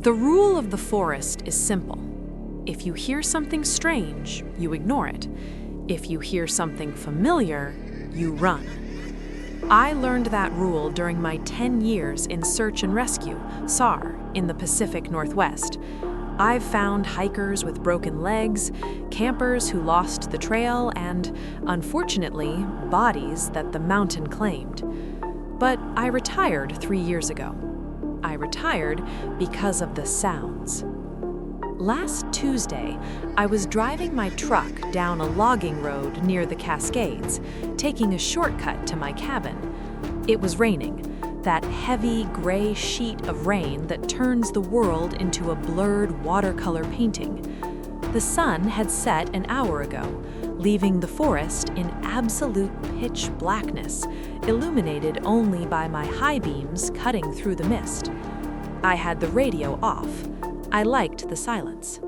The rule of the forest is simple. If you hear something strange, you ignore it. If you hear something familiar, you run. I learned that rule during my 10 years in search and rescue, SAR, in the Pacific Northwest. I've found hikers with broken legs, campers who lost the trail, and, unfortunately, bodies that the mountain claimed. But I retired 3 years ago. I retired because of the sounds. Last Tuesday, I was driving my truck down a logging road near the Cascades, taking a shortcut to my cabin. It was raining, that heavy gray sheet of rain that turns the world into a blurred watercolor painting. The sun had set an hour ago, leaving the forest in absolute pitch blackness, illuminated only by my high beams cutting through the mist. I had the radio off. I liked the silence.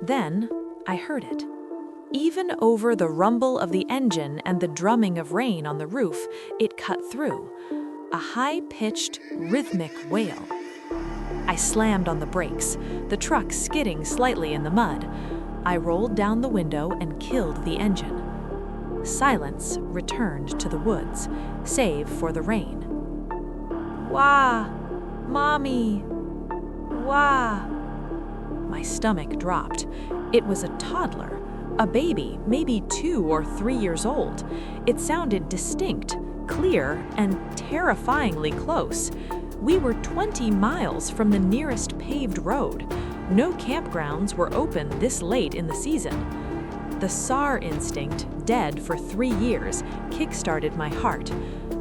Then I heard it. Even over the rumble of the engine and the drumming of rain on the roof, it cut through. A high-pitched, rhythmic wail. I slammed on the brakes, the truck skidding slightly in the mud. I rolled down the window and killed the engine. Silence returned to the woods, save for the rain. Wah! Mommy! Wah! My stomach dropped. It was a toddler, a baby, maybe 2 or 3 years old. It sounded distinct, clear, and terrifyingly close. We were 20 miles from the nearest paved road. No campgrounds were open this late in the season. The SAR instinct, dead for 3 years, kick-started my heart.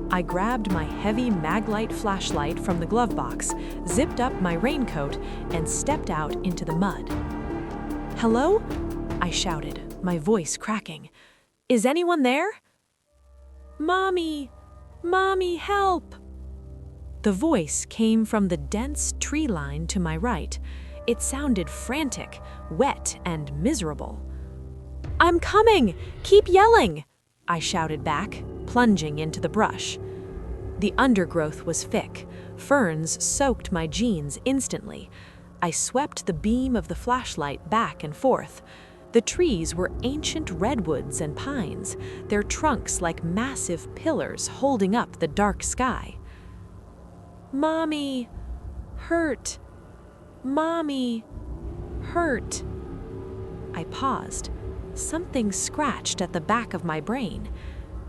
I grabbed my heavy Maglite flashlight from the glove box, zipped up my raincoat, and stepped out into the mud. "Hello?" I shouted, my voice cracking. "Is anyone there?" "Mommy! Mommy, help!" The voice came from the dense tree line to my right. It sounded frantic, wet, and miserable. "I'm coming! Keep yelling!" I shouted back, plunging into the brush. The undergrowth was thick. Ferns soaked my jeans instantly. I swept the beam of the flashlight back and forth. The trees were ancient redwoods and pines, their trunks like massive pillars holding up the dark sky. "Mommy, hurt. Mommy, hurt." I paused. Something scratched at the back of my brain.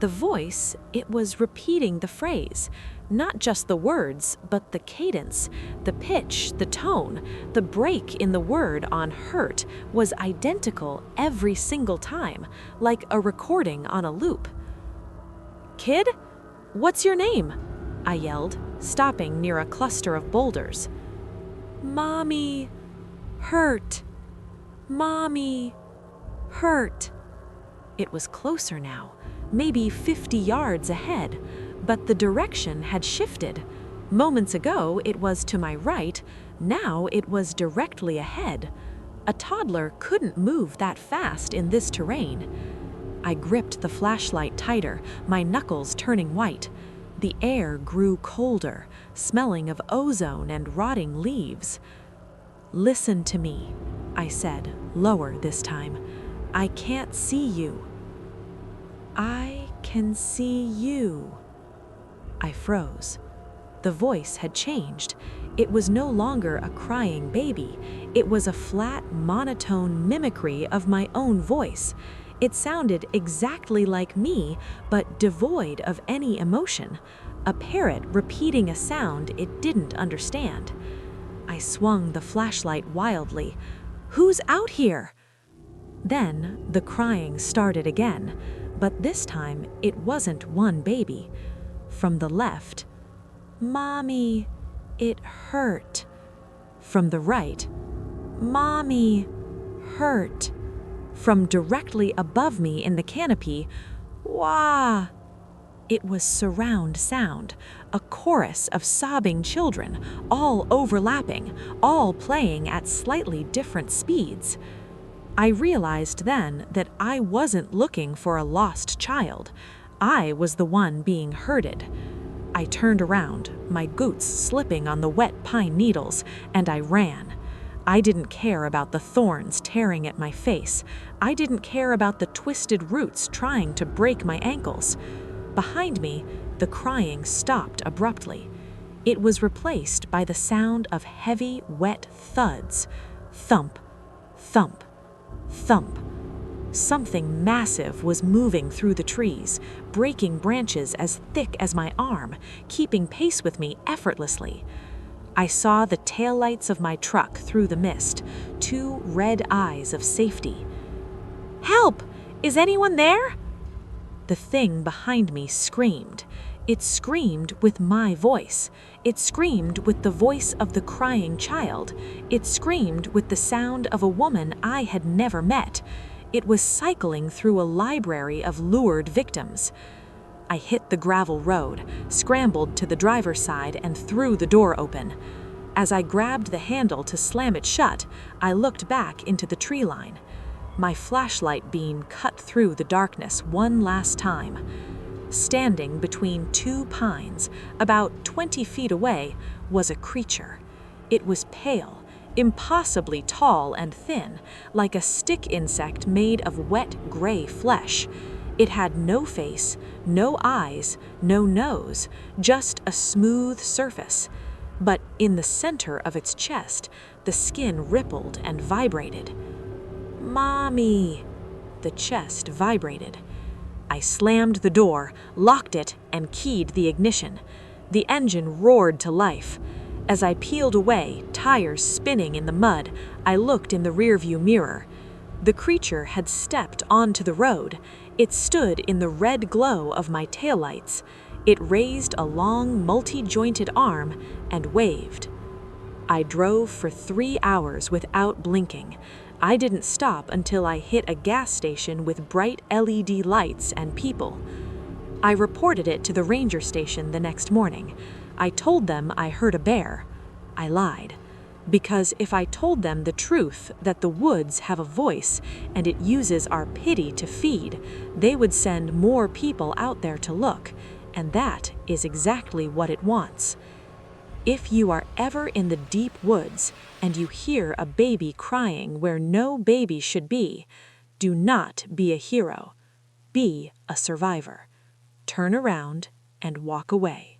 The voice, it was repeating the phrase, not just the words, but the cadence, the pitch, the tone, the break in the word on hurt was identical every single time, like a recording on a loop. "Kid, what's your name?" I yelled, stopping near a cluster of boulders. "Mommy, hurt. Mommy, hurt." It was closer now, maybe 50 yards ahead, but the direction had shifted. Moments ago, it was to my right. Now it was directly ahead. A toddler couldn't move that fast in this terrain. I gripped the flashlight tighter, my knuckles turning white. The air grew colder, smelling of ozone and rotting leaves. "Listen to me," I said, lower this time. "I can't see you." "I can see you." I froze. The voice had changed. It was no longer a crying baby. It was a flat, monotone mimicry of my own voice. It sounded exactly like me, but devoid of any emotion. A parrot repeating a sound it didn't understand. I swung the flashlight wildly. "Who's out here?" Then the crying started again, but this time it wasn't one baby. From the left, "Mommy, it hurt." From the right, "Mommy, hurt." From directly above me in the canopy, "Wah!" It was surround sound, a chorus of sobbing children, all overlapping, all playing at slightly different speeds. I realized then that I wasn't looking for a lost child. I was the one being herded. I turned around, my boots slipping on the wet pine needles, and I ran. I didn't care about the thorns tearing at my face. I didn't care about the twisted roots trying to break my ankles. Behind me, the crying stopped abruptly. It was replaced by the sound of heavy, wet thuds. Thump, thump, thump. Something massive was moving through the trees, breaking branches as thick as my arm, keeping pace with me effortlessly. I saw the taillights of my truck through the mist, 2 red eyes of safety. "Help! Is anyone there?" The thing behind me screamed. It screamed with my voice. It screamed with the voice of the crying child. It screamed with the sound of a woman I had never met. It was cycling through a library of lured victims. I hit the gravel road, scrambled to the driver's side, and threw the door open. As I grabbed the handle to slam it shut, I looked back into the tree line. My flashlight beam cut through the darkness one last time. Standing between 2 pines, about 20 feet away, was a creature. It was pale, impossibly tall and thin, like a stick insect made of wet gray flesh. It had no face, no eyes, no nose, just a smooth surface. But in the center of its chest, the skin rippled and vibrated. "Mommy!" The chest vibrated. I slammed the door, locked it, and keyed the ignition. The engine roared to life. As I peeled away, tires spinning in the mud, I looked in the rearview mirror. The creature had stepped onto the road. It stood in the red glow of my taillights. It raised a long, multi-jointed arm and waved. I drove for 3 hours without blinking. I didn't stop until I hit a gas station with bright LED lights and people. I reported it to the ranger station the next morning. I told them I heard a bear. I lied. Because if I told them the truth, that the woods have a voice and it uses our pity to feed, they would send more people out there to look, and that is exactly what it wants. If you are ever in the deep woods and you hear a baby crying where no baby should be, do not be a hero. Be a survivor. Turn around and walk away.